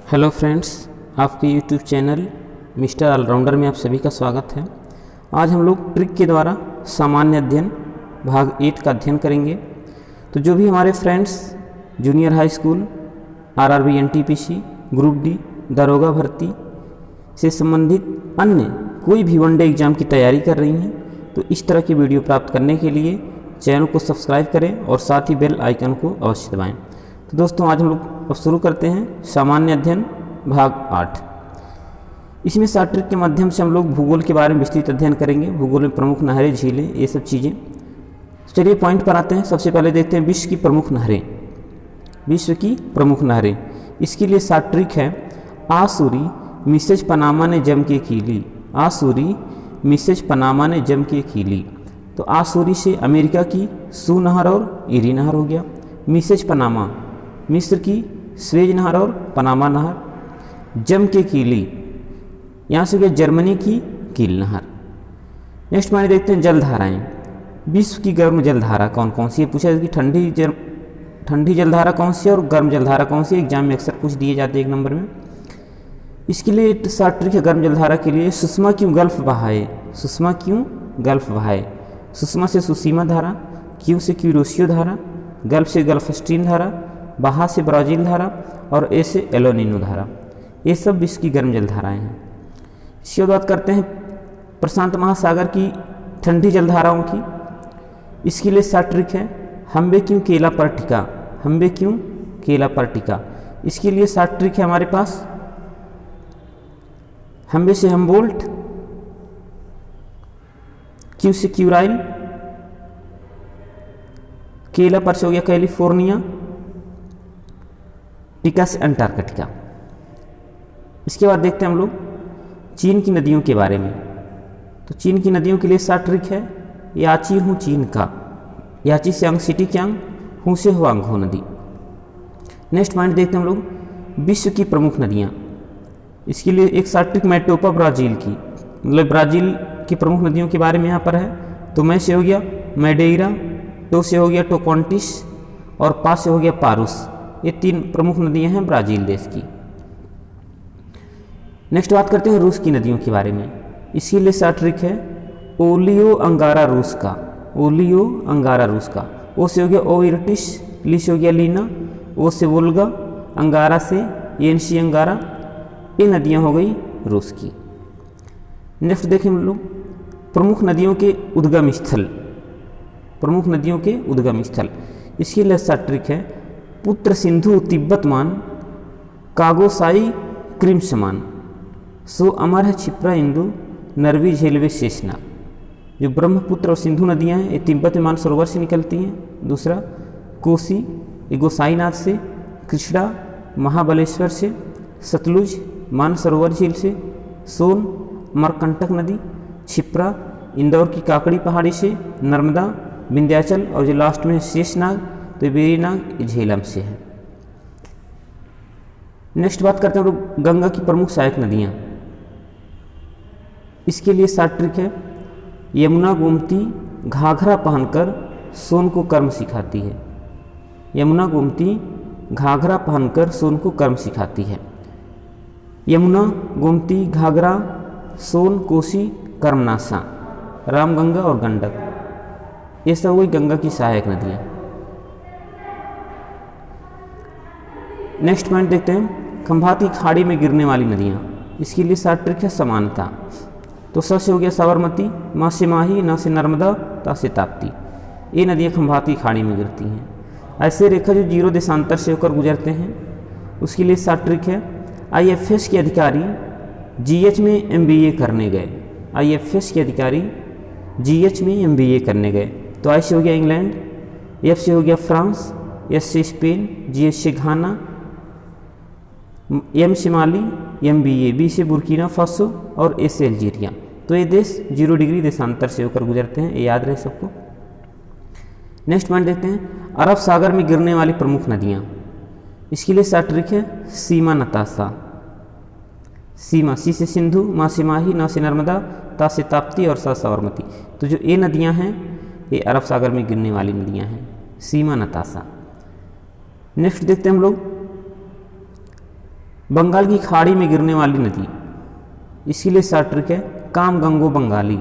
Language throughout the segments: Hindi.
हेलो फ्रेंड्स, आपके यूट्यूब चैनल मिस्टर ऑलराउंडर में आप सभी का स्वागत है। आज हम लोग ट्रिक के द्वारा सामान्य अध्ययन भाग 8 का अध्ययन करेंगे। तो जो भी हमारे friends junior high school, RRB, NTPC, group D, दरोगा भर्ती से संबंधित अन्य कोई भी वनडे एग्ज़ाम की तैयारी कर रही हैं, तो इस तरह की वीडियो प्राप्त करने के लिए चैनल को सब्सक्राइब करें और साथ ही बेल आइकन को अवश्य दबाएँ। तो दोस्तों, आज हम लोग अब शुरू करते हैं सामान्य अध्ययन भाग 8। इसमें शॉर्ट ट्रिक के माध्यम से हम लोग भूगोल के बारे में विस्तृत अध्ययन करेंगे। भूगोल में प्रमुख नहरें, झीलें, ये सब चीज़ें। चलिए पॉइंट पर आते हैं। सबसे पहले देखते हैं विश्व की प्रमुख नहरें। विश्व की प्रमुख नहरें, इसके लिए शॉर्ट ट्रिक है आसूरी मिसेज पनामा ने जम के कीली। आसूरी मिसेज पनामा ने जम के कीली। तो आसूरी से अमेरिका की सू नहर और इरी नहर हो गया। मिसेज पनामा मिस्र की स्वेज नहर और पनामा नहर। जम के कीली, यहाँ से हो गया जर्मनी की कील नहर। नेक्स्ट पॉइंट देखते हैं जलधाराएं। विश्व की गर्म जलधारा कौन कौन सी है, पूछा है कि ठंडी जलधारा कौन सी है और गर्म जलधारा कौन सी है। एग्जाम में अक्सर कुछ दिए जाते हैं एक नंबर में। इसके लिए शॉर्ट ट्रिक है गर्म जलधारा के लिए सुषमा क्यों गल्फ बहाए। सुषमा क्यों गल्फ बहाए। सुषमा से सुसीमा धारा, क्यू से क्यूरोसियो धारा, गल्फ से गल्फ स्ट्रीम धारा, बहा से ब्राज़ील धारा और ए से एलोनिनो धारा। ये सब विश्व की गर्म जलधाराएं हैं। इसके बाद बात करते हैं प्रशांत महासागर की ठंडी जलधाराओं की। इसके लिए शॉर्ट ट्रिक है हम्बे क्यों केला पर टिका। हम्बे क्यों केला पर टिका। इसके लिए शॉर्ट ट्रिक है हमारे पास हम्बे से हमबोल्ट, क्यू से क्यूराइल, केला पर से हो गया कैलिफोर्निया, टिका से अंटार्कटिका। इसके बाद देखते हैं हम लोग चीन की नदियों के बारे में। तो चीन की नदियों के लिए शॉर्ट ट्रिक है याची हूँ चीन का। याची से अंग सिटी क्यांग, हूँ से हुआंग हो नदी। नेक्स्ट पॉइंट देखते हैं हम लोग विश्व की प्रमुख नदियाँ। इसके लिए एक शॉर्ट ट्रिक मैटोपा ब्राज़ील की, मतलब ब्राज़ील की प्रमुख नदियों के बारे में यहाँ पर है। तो मैं से हो गया मैडेइरा, टो से हो गया टोकॉन्टिस और पा से हो गया पारूस। ये 3 प्रमुख नदियां हैं ब्राज़ील देश की। नेक्स्ट बात करते हैं रूस की नदियों के बारे में। इसके लिए शॉर्ट ट्रिक है ओलियो अंगारा रूस का। ओलियो अंगारा रूस का। ओ से हो गया ओइरटिस, ली से हो गया लीना, ओ से वोल्गा, अंगारा से येनसी अंगारा। ये नदियां हो गई रूस की। नेक्स्ट देखें हम लोग प्रमुख नदियों के उद्गम स्थल। प्रमुख नदियों के उद्गम स्थल। इसके लिए शॉर्ट ट्रिक है पुत्र सिंधु तिब्बत मान, कागोसाई क्रीम समान, सो अमर है छिप्रा इंदु, नरवी झेलवे शेषनाग। जो ब्रह्मपुत्र और सिंधु नदियां हैं ये तिब्बत में मानसरोवर से निकलती हैं। दूसरा कोसी, ये गोसाईनाथ से, कृष्णा महाबलेश्वर से, सतलुज मानसरोवर झील से, सोन अमरकंटक नदी, छिप्रा इंदौर की काकड़ी पहाड़ी से, नर्मदा विंध्याचल और जो लास्ट में शेषनाग तो वेरीनाग झेलम से है। नेक्स्ट बात करते हैं हम लोग गंगा की प्रमुख सहायक नदियाँ। इसके लिए शॉर्ट ट्रिक है यमुना गोमती घाघरा पहनकर सोन को कर्म सिखाती है। यमुना गोमती घाघरा पहनकर सोन को कर्म सिखाती है। यमुना गोमती घाघरा सोन कोसी कर्मनाशा, रामगंगा और गंडक, ये सब हुई गंगा की सहायक नदियाँ। नेक्स्ट पॉइंट देखते हैं खंभाती खाड़ी में गिरने वाली नदियाँ। इसके लिए शॉर्ट ट्रिक है समानता। तो स से हो गया साबरमती, माँ से माही, ना से नर्मदा, ता से ताप्ती। ये नदियाँ खंभाती खाड़ी में गिरती हैं। ऐसे रेखा जो 0 देशांतर से होकर गुजरते हैं, उसके लिए शॉर्ट ट्रिक है IFS के अधिकारी GH में MBA करने गए। IFS के अधिकारी GH में MBA करने गए। तो I से हो गया इंग्लैंड, F से हो गया फ्रांस, S से स्पेन, GH से घाना, M से माली, MBA, B से बुर्किना फासो और A से अल्जीरिया। तो ये देश 0 डिग्री देशांतर से होकर गुजरते हैं, ये याद रहे सबको। नेक्स्ट पॉइंट देखते हैं अरब सागर में गिरने वाली प्रमुख नदियाँ। इसके लिए शॉर्ट ट्रिक है सीमा नताशा। सीमा, सी से सिंधु, माँ से माही, ना से नर्मदा, ता से ताप्ती और सा साबरमती। तो जो ये नदियाँ हैं ये अरब सागर में गिरने वाली नदियाँ हैं, सीमा नताशा। नेक्स्ट देखते हैं हम लोग बंगाल की खाड़ी में गिरने वाली नदी, इसके लिए शॉर्ट ट्रिक है काम गंगो बंगाली,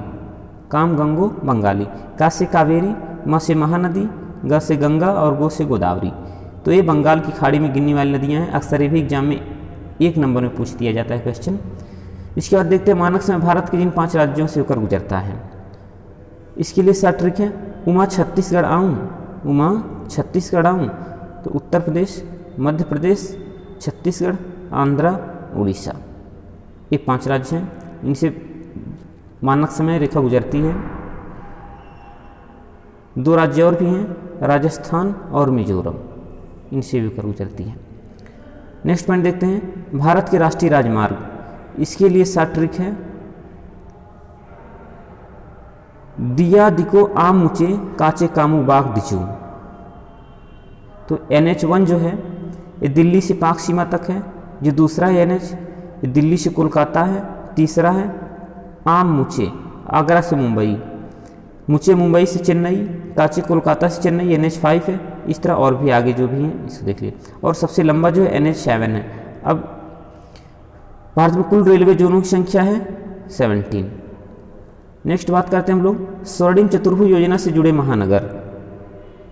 काम गंगो बंगाली। का से कावेरी, म से महानदी, ग से गंगा और गो से गोदावरी। तो ये बंगाल की खाड़ी में गिरने वाली नदियाँ हैं। अक्सर ये भी एग्जाम में 1 नंबर में पूछ दिया जाता है क्वेश्चन। इसके बाद देखते हैं मानक समय भारत के जिन 5 राज्यों से होकर गुजरता है, इसके लिए शॉर्ट ट्रिक है उमा छत्तीसगढ़ आऊँ, उमा छत्तीसगढ़ आऊँ। तो उत्तर प्रदेश, मध्य प्रदेश, छत्तीसगढ़, आंध्रा, उड़ीसा, ये 5 राज्य हैं, इनसे मानक समय रेखा गुजरती है। 2 राज्य और भी हैं, राजस्थान और मिजोरम, इनसे भी होकर गुजरती है। नेक्स्ट पॉइंट देखते हैं भारत के राष्ट्रीय राजमार्ग, इसके लिए शॉर्ट ट्रिक है दिया दिको आम मुचे काचे कामू बाग दिचू। तो NH1 जो है ये दिल्ली से पाक सीमा तक है, जो दूसरा है NH ये दिल्ली से कोलकाता है, तीसरा है आम मुचे आगरा से मुंबई, मुचे मुंबई से चेन्नई, काचे कोलकाता से चेन्नई, NH5 है। इस तरह और भी आगे जो भी हैं इसको देख लिए। और सबसे लंबा जो है NH7 है। अब भारत में कुल रेलवे जोनों की संख्या है 17। नेक्स्ट बात करते हैं हम लोग स्वर्णिम चतुर्भुज योजना से जुड़े महानगर।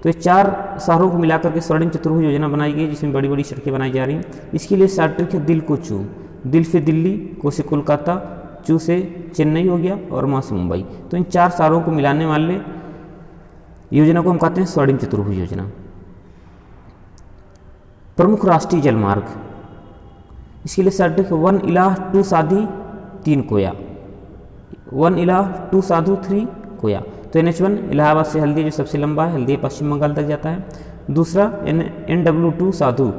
तो ये 4 शहरों को मिलाकर के स्वर्णिम चतुर्भुज योजना बनाई गई, जिसमें बड़ी बड़ी सड़कें बनाई जा रही हैं। इसके लिए शॉर्ट ट्रिक है दिल को चू, दिल से दिल्ली, को से कोलकाता, चू से चेन्नई हो गया और मां से मुंबई। तो इन 4 शहरों को मिलाने वाले योजना को हम कहते हैं स्वर्णिम चतुर्भुज योजना। प्रमुख राष्ट्रीय जलमार्ग, इसके लिए शॉर्ट ट्रिक 1 इलाह 2 साधी 3 कोया, 1 इलाह 2 साधु 3 कोया। तो NH1 इलाहाबाद से हल्दिया जो सबसे लंबा है, हल्दिया पश्चिम बंगाल तक जाता है। दूसरा NW2 साधु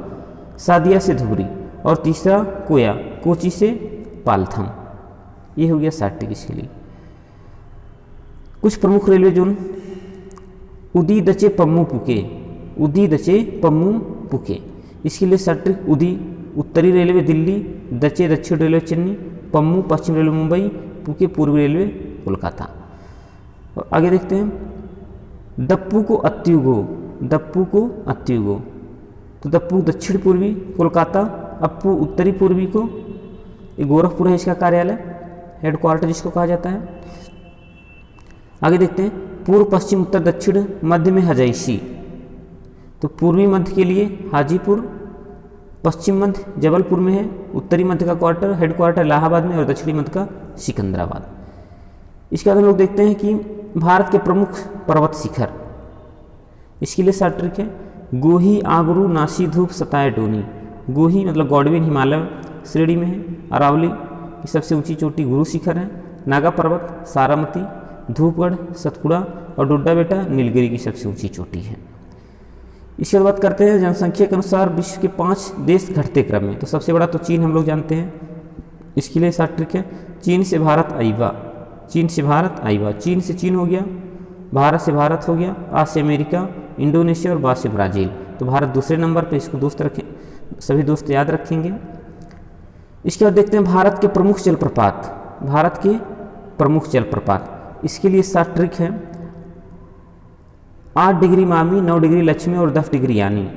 सादिया से धुबरी, और तीसरा कोया कोची से पालथम। ये हो गया शॉर्ट ट्रिक इसके लिए। कुछ प्रमुख रेलवे जोन उदी दचे पम्मू पुके, उदी दचे पम्मू पुके। इसके लिए शॉर्ट ट्रिक उदी उत्तरी रेलवे दिल्ली, दचे दक्षिण रेलवे चेन्नई, पम्मू पश्चिम रेलवे मुंबई, पुके पूर्वी रेलवे कोलकाता। और आगे देखते हैं दप्पू को अत्युगो, दप्पू को अत्युगो। तो दप्पू दक्षिण पूर्वी कोलकाता, अप्पू उत्तरी पूर्वी को, ये गोरखपुर है इसका कार्यालय, हेडक्वार्टर जिसको कहा जाता है। आगे देखते हैं पूर्व पश्चिम उत्तर दक्षिण मध्य में हजैसी। तो पूर्वी मध्य के लिए हाजीपुर, पश्चिम मध्य जबलपुर में है, उत्तरी मध्य का क्वार्टर हेडक्वार्टर इलाहाबाद में और दक्षिणी मध्य का सिकंदराबाद। इसके बाद हम लोग देखते हैं कि भारत के प्रमुख पर्वत शिखर, इसके लिए शॉर्ट ट्रिक है गोही आगरू नासी धूप सताए डोनी। गोही मतलब गॉडविन हिमालय श्रेणी में है, अरावली की सबसे ऊंची चोटी गुरु शिखर है, नागा पर्वत सारामती, धूपगढ़ सतपुड़ा और डोडा बेटा नीलगिरी की सबसे ऊंची चोटी है। इसके बाद करते हैं जनसंख्या के अनुसार विश्व के 5 देश घटते क्रम में। तो सबसे बड़ा तो चीन हम लोग जानते हैं, इसके लिए शॉर्ट ट्रिक है चीन से भारत आइवा, चीन से भारत आइवा। चीन से चीन हो गया, भारत से भारत हो गया, आ से अमेरिका, इंडोनेशिया और बा से ब्राज़ील। तो भारत दूसरे नंबर पे, इसको दोस्त रखें, सभी दोस्त याद रखेंगे। इसके बाद देखते हैं भारत के प्रमुख जलप्रपात, भारत के प्रमुख जलप्रपात। इसके लिए शॉर्ट ट्रिक है 8 डिग्री मामी 9 डिग्री लक्ष्मी और 10 डिग्री यानी,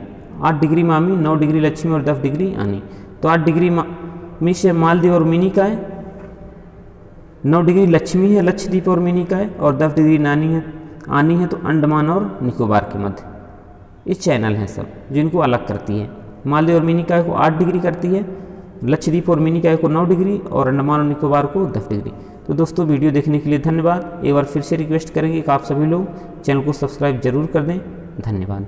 8 डिग्री मामी 9 डिग्री लक्ष्मी और 10 डिग्री आनी। तो 8 डिग्री मामी से मालदीव और मिनी का है, 9 डिग्री लक्ष्मी है लक्षद्वीप और मिनी का है, और 10 डिग्री नानी है आनी है तो अंडमान और निकोबार के मध्य। ये चैनल हैं सब जिनको अलग करती है। मालदीव और मिनी का को 8 डिग्री करती है, लक्षद्वीप और मिनी का को 9 डिग्री और अंडमान और निकोबार को 10 डिग्री। तो दोस्तों वीडियो देखने के लिए धन्यवाद। एक बार फिर से रिक्वेस्ट करेंगे कि आप सभी लोग चैनल को सब्सक्राइब जरूर कर दें। धन्यवाद।